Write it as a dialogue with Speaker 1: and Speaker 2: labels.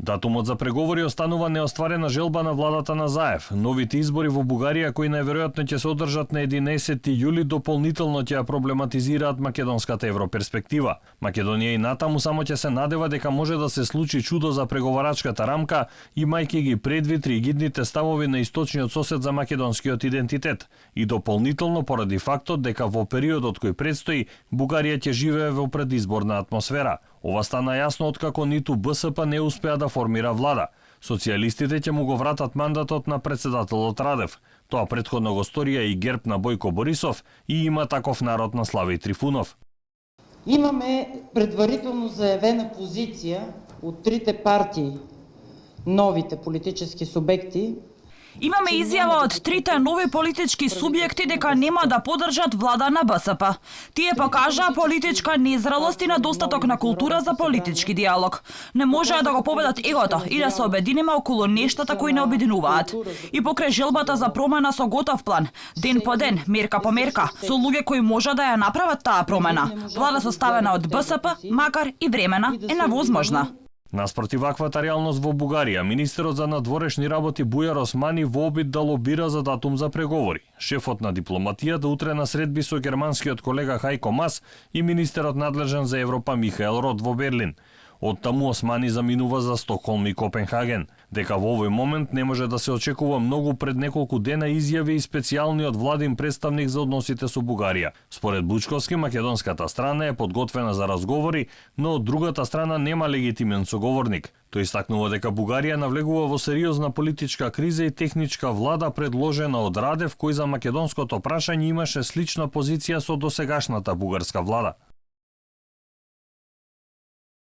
Speaker 1: Датумот за преговори останува неостварена желба на владата на Заев. Новите избори во Бугарија, кои најверојатно ќе се одржат на 11 јули, дополнително ќе ја проблематизираат македонската европерспектива. Македонија и натаму само ќе се надева дека може да се случи чудо за преговарачката рамка, имајќи ги предвид ригидните ставови на источниот сосед за македонскиот идентитет и дополнително поради фактот дека во периодот кој предстои Бугарија ќе живее во предизборна атмосфера. Ова стана јасно откако ниту БСП не успеа да формира влада. Социјалистите ќе му го вратат мандатот на председателот Радев. Тоа претходно го сторија и ГЕРБ на Бојко Борисов и има таков народ на Славе Трифунов.
Speaker 2: Имаме предварително заявена позиција од трите партии, новите политички субекти.
Speaker 3: Имаме изјава од трите нови политички субјекти дека нема да поддржат влада на БСП. Тие покажаа политичка незрелост и недостаток на култура за политички диалог. Не можеа да го победат егото и да се обединиме околу нештата кои не обединуваат. И покрај желбата за промена со готов план, ден по ден, мерка по мерка, со луѓе кои може да ја направат таа промена, влада составена од БСП, макар и времена, е невозможна.
Speaker 1: Наспроти ваквата реалност во Бугарија, министерот за надворешни работи Бујар Османи во обид да лобира за датум за преговори. Шефот на дипломатијата утре на средби со германскиот колега Хајко Мас и министерот надлежен за Европа Михаел Рот во Берлин. Од таму Османи заминува за Стокхолм и Копенхаген. Дека во овој момент не може да се очекува многу, пред неколку дена изјави и специјалниот владин представник за односите со Бугарија. Според Бучковски, македонската страна е подготвена за разговори, но од другата страна нема легитимен соговорник. Тој истакнува дека Бугарија навлегува во сериозна политичка криза и техничка влада предложена од Радев, кој за македонското прашање имаше слична позиција со досегашната бугарска влада.